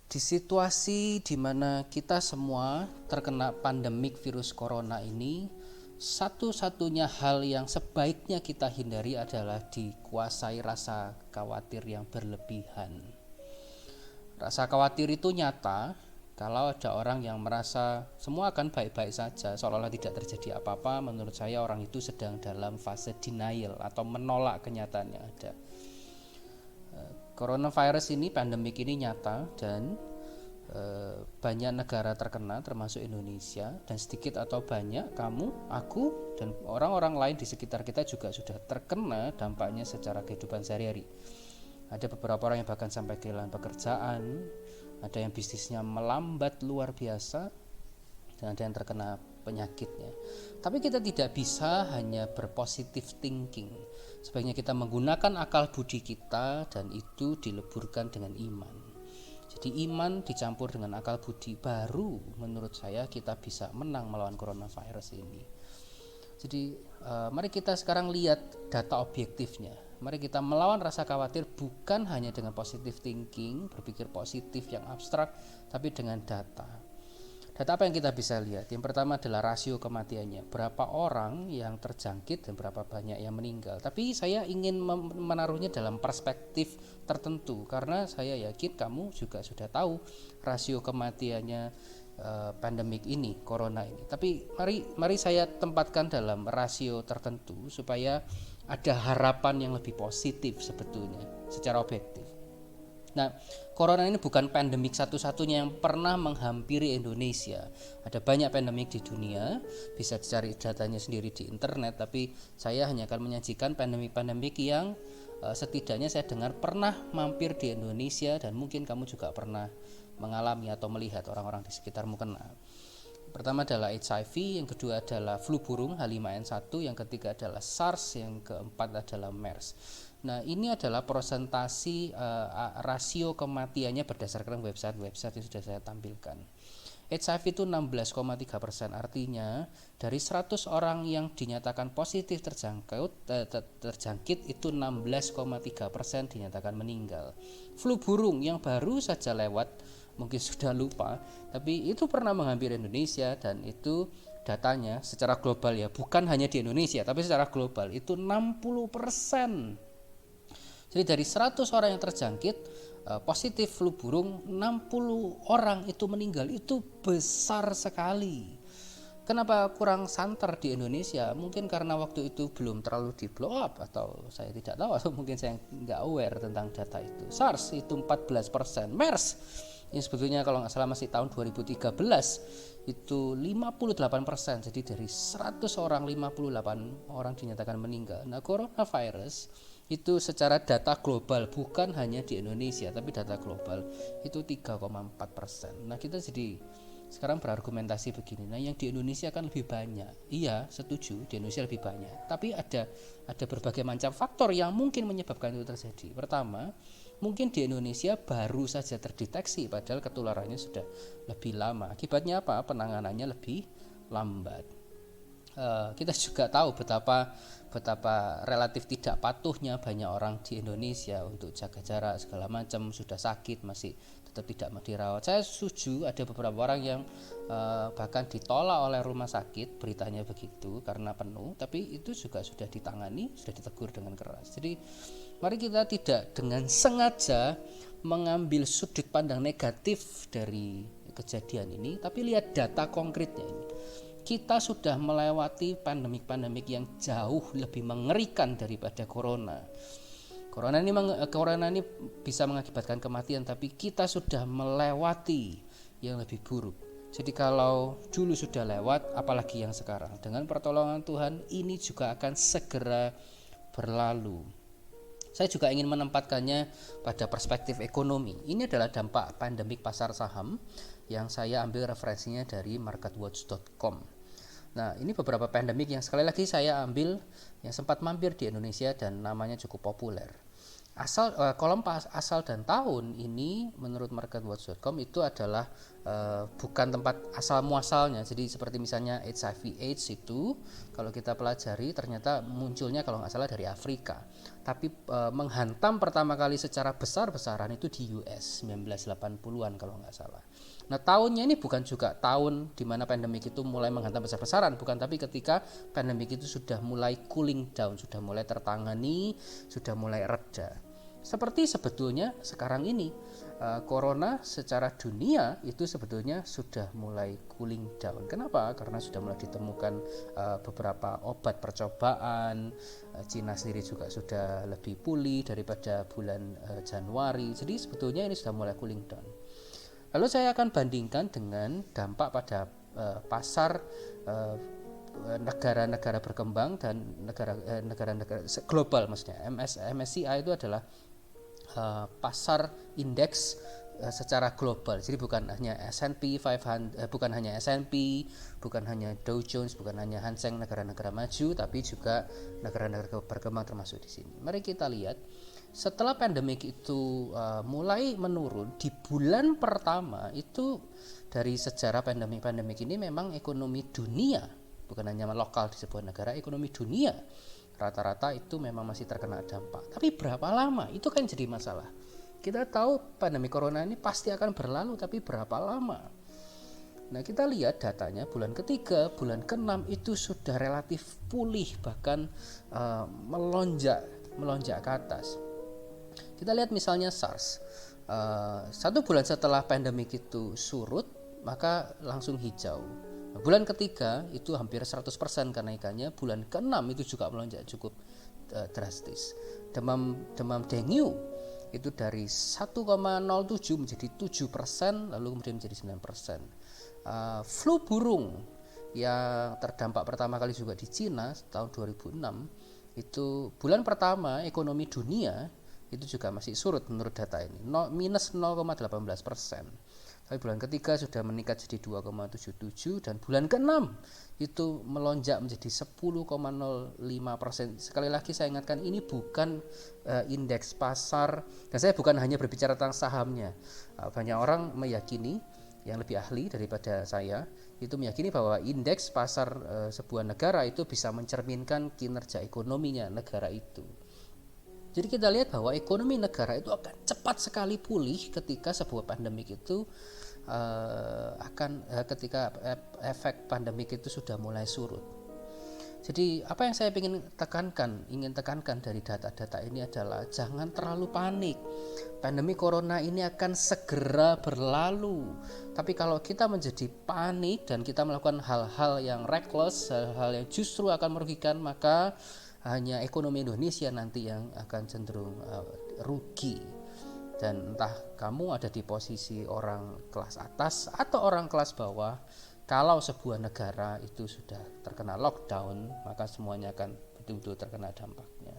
Di situasi di mana kita semua terkena pandemik virus corona ini, satu-satunya hal yang sebaiknya kita hindari adalah dikuasai rasa khawatir yang berlebihan. Rasa khawatir itu nyata kalau ada orang yang merasa semua akan baik-baik saja, seolah-olah tidak terjadi apa-apa. Menurut saya orang itu sedang dalam fase denial atau menolak kenyataan yang ada. Coronavirus ini, pandemik ini nyata dan banyak negara terkena termasuk Indonesia, dan sedikit atau banyak kamu, aku, dan orang-orang lain di sekitar kita juga sudah terkena dampaknya secara kehidupan sehari-hari. Ada beberapa orang yang bahkan sampai kehilangan pekerjaan, ada yang bisnisnya melambat luar biasa, dan ada yang terkena penyakitnya. Tapi kita tidak bisa hanya berpositif thinking. Sebaiknya kita menggunakan akal budi kita dan itu dileburkan dengan iman. Jadi iman dicampur dengan akal budi, baru menurut saya kita bisa menang melawan coronavirus ini. Jadi mari kita sekarang lihat data objektifnya. Mari kita melawan rasa khawatir bukan hanya dengan positive thinking, berpikir positif yang abstrak, tapi dengan data. Data apa yang kita bisa lihat? Yang pertama adalah rasio kematiannya. Berapa orang yang terjangkit dan berapa banyak yang meninggal. Tapi saya ingin menaruhnya dalam perspektif tertentu, karena saya yakin kamu juga sudah tahu rasio kematiannya pandemik ini, corona ini. Tapi mari saya tempatkan dalam rasio tertentu supaya ada harapan yang lebih positif sebetulnya secara objektif. Nah, corona ini bukan pandemik satu-satunya yang pernah menghampiri Indonesia. Ada banyak pandemik di dunia, bisa dicari datanya sendiri di internet, tapi saya hanya akan menyajikan pandemik-pandemik yang setidaknya saya dengar pernah mampir di Indonesia, dan mungkin kamu juga pernah mengalami atau melihat orang-orang di sekitarmu kena. Pertama adalah HIV, yang kedua adalah flu burung H5N1, yang ketiga adalah SARS, yang keempat adalah MERS. Nah, ini adalah presentasi rasio kematiannya berdasarkan website-website yang sudah saya tampilkan. HIV itu 16,3%, artinya dari 100 orang yang dinyatakan positif terjangkit itu 16,3% dinyatakan meninggal. Flu burung yang baru saja lewat, mungkin sudah lupa, tapi itu pernah menghampiri Indonesia, dan itu datanya secara global ya, bukan hanya di Indonesia, tapi secara global itu 60%. Jadi dari 100 orang yang terjangkit positif flu burung, 60 orang itu meninggal. Itu besar sekali. Kenapa kurang santer di Indonesia? Mungkin karena waktu itu belum terlalu di blow up, atau saya tidak tahu, atau mungkin saya nggak aware tentang data itu. SARS itu 14%, MERS yang sebetulnya kalau nggak salah masih tahun 2013 itu 58%. Jadi dari 100 orang 58 orang dinyatakan meninggal. Nah, coronavirus itu secara data global, bukan hanya di Indonesia tapi data global, itu 3,4%. Nah, kita jadi sekarang berargumentasi begini, nah yang di Indonesia kan lebih banyak. Iya, setuju, di Indonesia lebih banyak, tapi ada berbagai macam faktor yang mungkin menyebabkan itu terjadi. Pertama, mungkin di Indonesia baru saja terdeteksi padahal ketularannya sudah lebih lama. Akibatnya apa? Penanganannya lebih lambat. Kita juga tahu betapa relatif tidak patuhnya banyak orang di Indonesia untuk jaga jarak segala macam, sudah sakit masih tetap tidak mau dirawat. Saya setuju ada beberapa orang yang bahkan ditolak oleh rumah sakit, beritanya begitu, karena penuh, tapi itu juga sudah ditangani, sudah ditegur dengan keras. Jadi mari kita tidak dengan sengaja mengambil sudut pandang negatif dari kejadian ini, tapi lihat data konkretnya ini. Kita sudah melewati pandemik-pandemik yang jauh lebih mengerikan daripada corona. Corona ini bisa mengakibatkan kematian, tapi kita sudah melewati yang lebih buruk. Jadi kalau dulu sudah lewat, apalagi yang sekarang. Dengan pertolongan Tuhan, ini juga akan segera berlalu. Saya juga ingin menempatkannya pada perspektif ekonomi. Ini adalah dampak pandemik pasar saham yang saya ambil referensinya dari marketwatch.com. Nah, ini beberapa pandemik yang sekali lagi saya ambil yang sempat mampir di Indonesia dan namanya cukup populer. Kolom asal dan tahun ini menurut marketwatch.com itu adalah bukan tempat asal muasalnya. Jadi seperti misalnya HIV/AIDS itu kalau kita pelajari ternyata munculnya kalau nggak salah dari Afrika, tapi menghantam pertama kali secara besar-besaran itu di US 1980-an kalau nggak salah. Nah, tahunnya ini bukan juga tahun di mana pandemik itu mulai menghantam besar-besaran, bukan, tapi ketika pandemik itu sudah mulai cooling down, sudah mulai tertangani, sudah mulai reda. Seperti sebetulnya sekarang ini corona secara dunia itu sebetulnya sudah mulai cooling down. Kenapa? Karena sudah mulai ditemukan beberapa obat percobaan. Cina sendiri juga sudah lebih pulih daripada bulan Januari. Jadi sebetulnya ini sudah mulai cooling down. Lalu saya akan bandingkan dengan dampak pada pasar negara-negara berkembang dan negara-negara global, maksudnya MSCI itu adalah pasar indeks secara global. Jadi bukan hanya S&P 500, bukan hanya S&P, bukan hanya Dow Jones, bukan hanya Hang Seng negara-negara maju, tapi juga negara-negara berkembang termasuk di sini. Mari kita lihat setelah pandemik itu mulai menurun di bulan pertama itu, dari sejarah pandemik ini memang ekonomi dunia, bukan hanya lokal di sebuah negara, ekonomi dunia rata-rata itu memang masih terkena dampak. Tapi berapa lama? Itu kan jadi masalah. Kita tahu pandemi corona ini pasti akan berlalu, tapi berapa lama? Nah, kita lihat datanya bulan ketiga, bulan ke-6 itu sudah relatif pulih, bahkan melonjak ke atas. Kita lihat misalnya SARS. 1 bulan setelah pandemik itu surut, maka langsung hijau. Bulan ketiga itu hampir 100% kenaikannya. Bulan ke-6 itu juga melonjak cukup drastis. Demam dengue itu dari 1,07 menjadi 7%, lalu kemudian menjadi 9%. Flu burung yang terdampak pertama kali juga di Cina tahun 2006, itu bulan pertama ekonomi dunia itu juga masih surut menurut data ini, minus 0,18%. Tapi bulan ketiga sudah meningkat jadi 2,77, dan bulan ke-6 itu melonjak menjadi 10,05%. Sekali lagi saya ingatkan, ini bukan indeks pasar, dan saya bukan hanya berbicara tentang sahamnya. Banyak orang meyakini, yang lebih ahli daripada saya, itu meyakini bahwa indeks pasar sebuah negara itu bisa mencerminkan kinerja ekonominya negara itu. Jadi kita lihat bahwa ekonomi negara itu akan cepat sekali pulih ketika sebuah pandemik itu ketika efek pandemik itu sudah mulai surut. Jadi apa yang saya ingin tekankan dari data-data ini adalah jangan terlalu panik. Pandemi corona ini akan segera berlalu. Tapi kalau kita menjadi panik dan kita melakukan hal-hal yang reckless, hal-hal yang justru akan merugikan, maka hanya ekonomi Indonesia nanti yang akan cenderung rugi. Dan entah kamu ada di posisi orang kelas atas atau orang kelas bawah, kalau sebuah negara itu sudah terkena lockdown, maka semuanya akan betul-betul terkena dampaknya.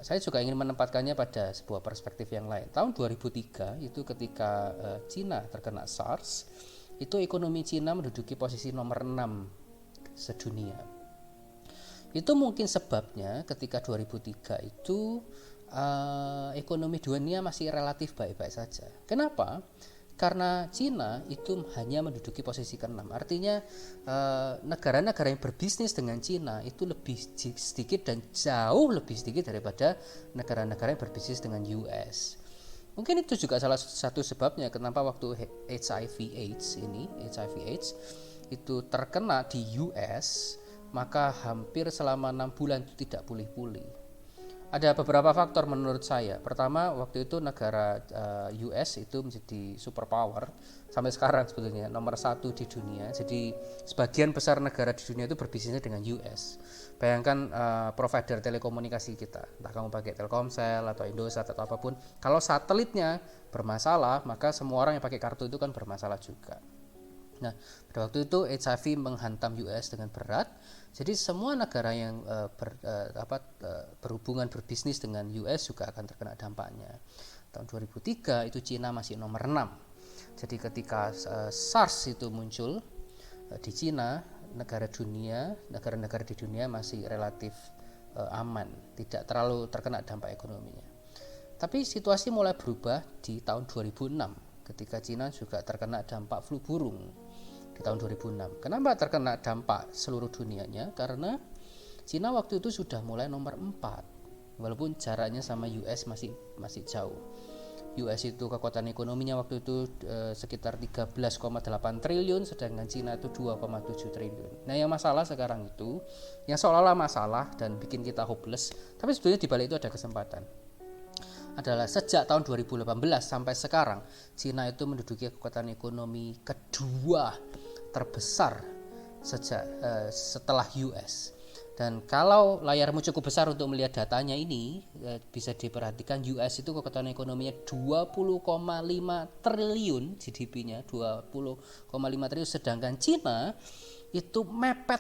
Saya juga ingin menempatkannya pada sebuah perspektif yang lain. Tahun 2003 itu ketika Cina terkena SARS, itu ekonomi Cina menduduki posisi nomor 6 sedunia. Itu mungkin sebabnya ketika 2003 itu ekonomi dunia masih relatif baik-baik saja. Kenapa? Karena Cina itu hanya menduduki posisi ke-6. Artinya negara-negara yang berbisnis dengan Cina itu lebih sedikit dan jauh lebih sedikit daripada negara-negara yang berbisnis dengan US. Mungkin itu juga salah satu sebabnya kenapa waktu HIV/AIDS itu terkena di US, maka hampir selama 6 bulan itu tidak pulih-pulih. Ada beberapa faktor menurut saya. Pertama, waktu itu negara US itu menjadi superpower sampai sekarang sebetulnya nomor 1 di dunia. Jadi sebagian besar negara di dunia itu berbisnis dengan US. Bayangkan provider telekomunikasi kita, entah kamu pakai Telkomsel atau Indosat atau apapun, kalau satelitnya bermasalah, maka semua orang yang pakai kartu itu kan bermasalah juga. Nah, pada waktu itu HIV menghantam US dengan berat. Jadi semua negara yang berhubungan berbisnis dengan US juga akan terkena dampaknya. Tahun 2003 itu Cina masih nomor 6. Jadi ketika SARS itu muncul di Cina, negara-negara di dunia masih relatif aman, tidak terlalu terkena dampak ekonominya. Tapi situasi mulai berubah di tahun 2006 ketika Cina juga terkena dampak flu burung di tahun 2006. Kenapa terkena dampak seluruh dunianya? Karena Cina waktu itu sudah mulai nomor 4, walaupun jaraknya sama US masih jauh. US itu kekuatan ekonominya waktu itu sekitar 13,8 triliun, sedangkan Cina itu 2,7 triliun. Nah, yang masalah sekarang itu, yang seolah-olah masalah dan bikin kita hopeless, tapi sebetulnya di balik itu ada kesempatan. Adalah sejak tahun 2018 sampai sekarang, Cina itu menduduki kekuatan ekonomi kedua terbesar setelah US. Dan kalau layarmu cukup besar untuk melihat datanya ini, bisa diperhatikan US itu kekuatan ekonominya 20,5 triliun GDP-nya, 20,5 triliun, sedangkan Cina itu mepet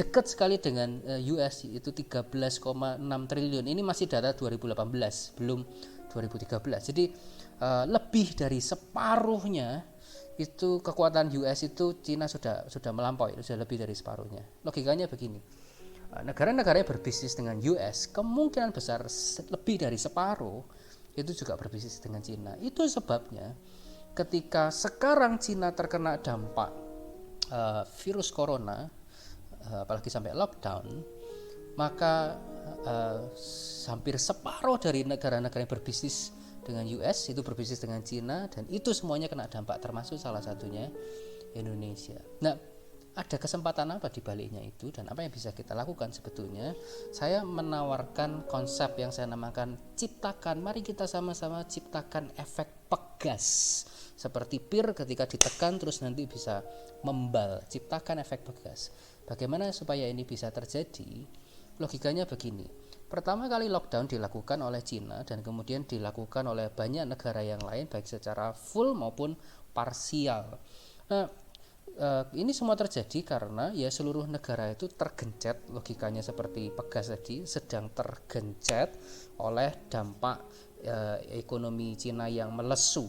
dekat sekali dengan US, itu 13,6 triliun. Ini masih data 2018, belum 2013. Jadi lebih dari separuhnya itu kekuatan US itu Cina sudah melampaui, sudah lebih dari separuhnya. Logikanya begini, negara-negara yang berbisnis dengan US kemungkinan besar lebih dari separuh itu juga berbisnis dengan Cina. Itu sebabnya ketika sekarang Cina terkena dampak virus corona, apalagi sampai lockdown, maka hampir separuh dari negara-negara yang berbisnis dengan US itu berbisnis dengan Cina, dan itu semuanya kena dampak, termasuk salah satunya Indonesia. Nah, ada kesempatan apa di baliknya itu dan apa yang bisa kita lakukan? Sebetulnya saya menawarkan konsep yang saya namakan ciptakan, mari kita sama-sama ciptakan efek pegas. Seperti pir ketika ditekan terus nanti bisa membal, ciptakan efek pegas. Bagaimana supaya ini bisa terjadi? Logikanya begini. Pertama kali lockdown dilakukan oleh Cina dan kemudian dilakukan oleh banyak negara yang lain, baik secara full maupun parsial. Nah, ini semua terjadi karena ya seluruh negara itu tergencet, logikanya seperti pegas tadi, sedang tergencet oleh dampak ekonomi Cina yang melesu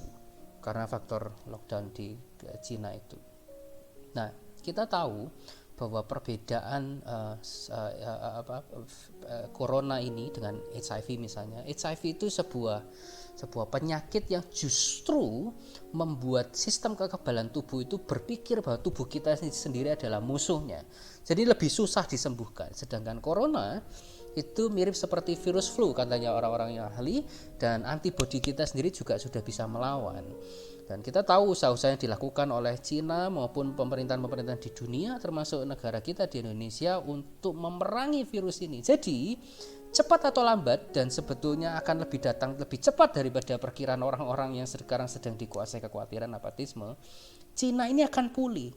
karena faktor lockdown di Cina itu. Nah, kita tahu bahwa perbedaan corona ini dengan HIV misalnya, HIV itu sebuah penyakit yang justru membuat sistem kekebalan tubuh itu berpikir bahwa tubuh kita sendiri adalah musuhnya, jadi lebih susah disembuhkan. Sedangkan corona itu mirip seperti virus flu katanya orang-orang yang ahli, dan antibodi kita sendiri juga sudah bisa melawan. Dan kita tahu usaha-usaha yang dilakukan oleh Cina maupun pemerintahan-pemerintahan di dunia, termasuk negara kita di Indonesia, untuk memerangi virus ini. Jadi cepat atau lambat, dan sebetulnya akan lebih cepat daripada perkiraan orang-orang yang sekarang sedang dikuasai kekhawatiran apatisme, Cina ini akan pulih.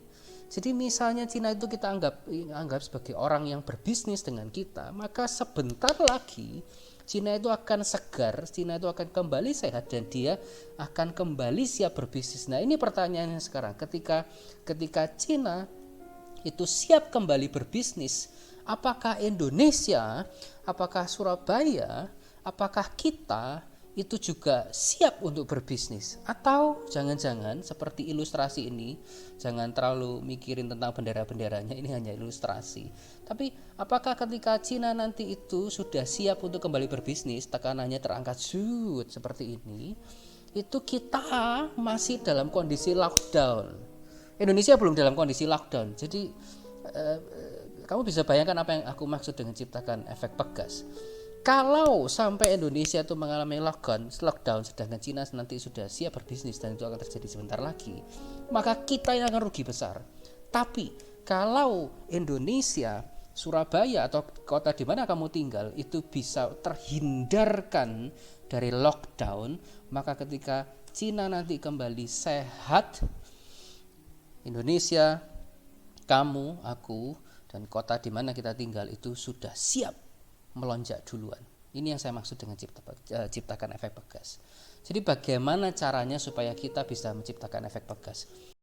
Jadi misalnya Cina itu kita anggap sebagai orang yang berbisnis dengan kita, maka sebentar lagi Cina itu akan segar, Cina itu akan kembali sehat, dan dia akan kembali siap berbisnis. Nah, ini pertanyaannya sekarang, ketika Cina itu siap kembali berbisnis, apakah Indonesia, apakah Surabaya, apakah kita itu juga siap untuk berbisnis? Atau jangan-jangan seperti ilustrasi ini, jangan terlalu mikirin tentang bendera-benderanya, ini hanya ilustrasi. Tapi apakah ketika Cina nanti itu sudah siap untuk kembali berbisnis, tekanannya terangkat seperti ini, itu kita masih dalam kondisi lockdown. Indonesia belum dalam kondisi lockdown. Jadi kamu bisa bayangkan apa yang aku maksud dengan ciptakan efek pegas. Kalau sampai Indonesia itu mengalami lockdown, sedangkan Cina nanti sudah siap berbisnis dan itu akan terjadi sebentar lagi, maka kita yang akan rugi besar. Tapi kalau Indonesia, Surabaya atau kota di mana kamu tinggal itu bisa terhindarkan dari lockdown, maka ketika Cina nanti kembali sehat, Indonesia, kamu, aku, dan kota di mana kita tinggal itu sudah siap melonjak duluan. Ini yang saya maksud dengan ciptakan efek pegas. Jadi bagaimana caranya supaya kita bisa menciptakan efek pegas?